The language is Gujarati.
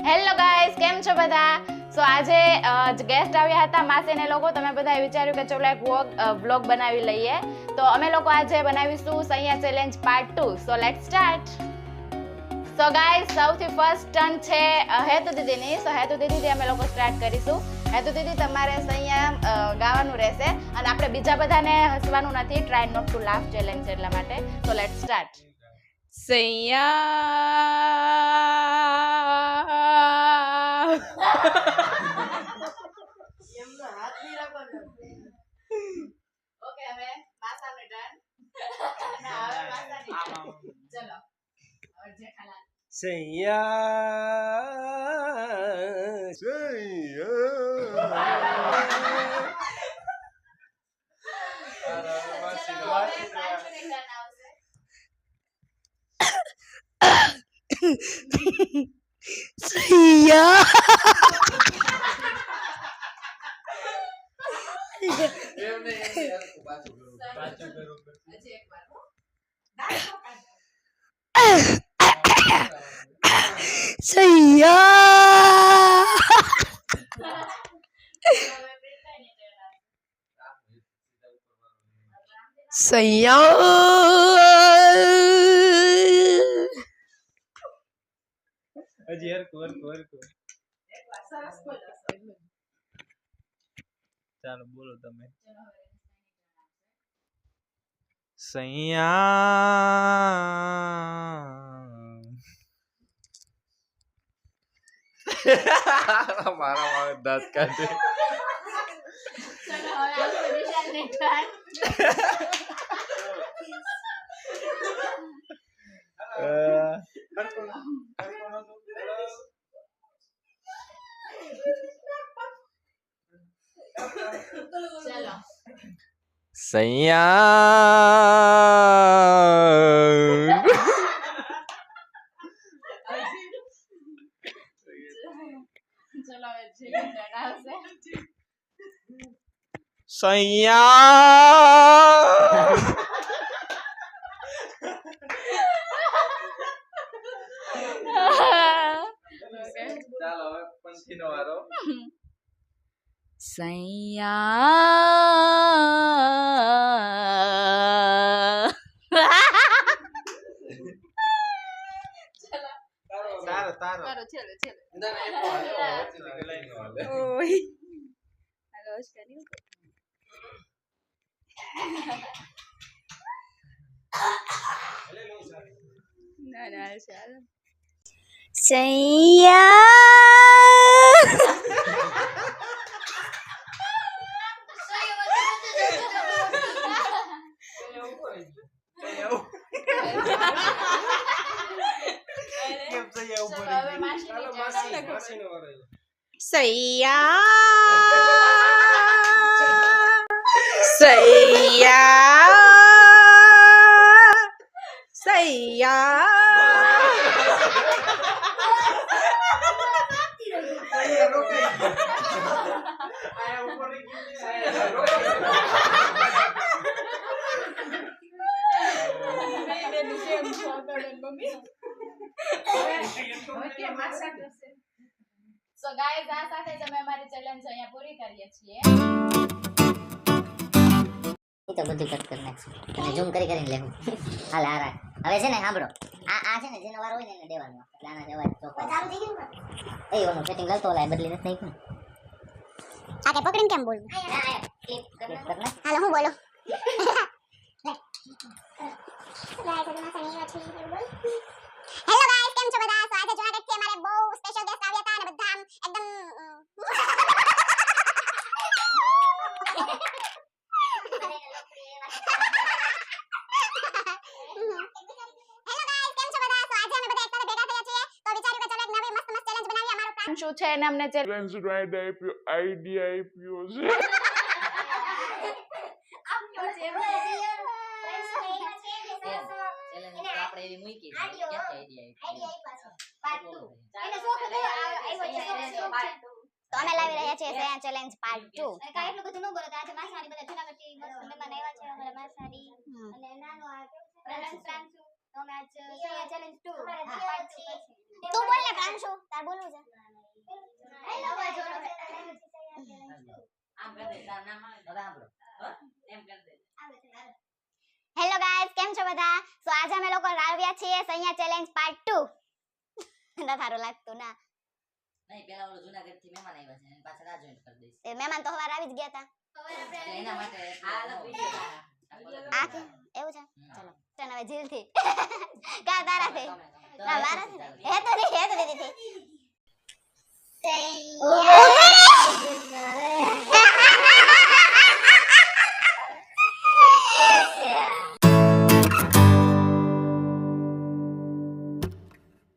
હેલો ગાઈસ, કેમ છો બધા? સો આજે ગેસ્ટ આવ્યા હતા માસીને લોકો. તમે બધાએ વિચાર્યું કે ચલો એક વ્લોગ બનાવી લઈએ. તો અમે લોકો આજે બનાવીશું Saiya challenge part 2. So let's start. So guys, સૌથી ફર્સ્ટ ટર્ન છે હેતુ દીદીની. સો હેતુ દીદીથી અમે લોકો સ્ટાર્ટ કરીશું. હેતુ દીદી, તમારે સૈયા ગાવાનું રહેશે અને આપણે બીજા બધાને હસવાનું નથી. Try not to laugh challenge એટલા માટે. So let's start. Saiya okay, હવે માસાનો ટર્ન. ના, હવે માસાની. ચલો, હવે જેઠાલાલ. હજી હરકું સરસ બોલો. ચાલો બોલો તમે. સૈયા મારા દાંત કાઢે. ચલો, હવે આવશે વિશાલની ટર્ન. ચલો. સૈયા ચલો, હવે જેની ટર્ન આવશે. સૈયા ચાલો હવે પંખીનો વારો. સૈયા તારો કરો, ચલો. ઓય રોજ કર્યું. ના ચાલો. સો ગાઈઝ, આ સાથે જ અમે અમારી ચેલેન્જ અહીંયા પૂરી કરીએ છીએ. તો બધું કટ કરી નાખશું અને ઝૂમ કરીને લેવું. હાલ આ રાખ. હવે છે ને સાંભળો, આ છે ને જેનો વાર હોય ને એને દેવાનો. એટલે આના જવાબ ચોખ્ખો ચાલુ થઈ ગયું ને. ઓનું સેટિંગ લાવતો ઓલા બદલી નથી નાખ્યું. આ કે પકડીને કેમ બોલવું? ક્લિપ કરના. હાલો હું બોલો. હેલો ગાઈસ, કેમ છો બધા? સો આજે જુનાગઢ થી અમારે બહુ સ્પેશિયલ ગેસ્ટ આવ્યા હતા અને બધા આમ એકદમ શું છે એને અમને ચેલેન્જ આઈડિયા આપ્યો છે. આપણે એવી મૂકી છે તો અમે લાવી રહ્યા છીએ સૈયા ચેલેન્જ પાર્ટ 2. એટલું બધું ન બોલો. આજે માસાની બધા જૂનાગઢ થી મસ્ત મહેમાન આવ્યા છે. અમારા માસાની અને નાનો આ પ્રાંશુ. તો અમે આજ સૈયા ચેલેન્જ 2 પાર્ટ 2 તું બોલ ને પ્રાંશુ, તાર બોલવું છે. હેલો ગાઈસ કેમ છો બધા સો આજે અમે લોકો લાવ્યા છીએ સૈયા ચેલેન્જ પાર્ટ 2 ના સારું લાગતું ના નહીં પેલા ઓલો જુનાગઢ થી મહેમાન આવ્યા છે અને પાછળ આ જોઈન્ટ કરી દઈશ એ મહેમાન તો હવાર આવી જ ગયા હતા એટલે એના માટે આ અલગ વિડિયો આ કે એવું છે ચલો તને હવે જીલ થી કા તારા થી ના મારા થી હે તો દીદી થી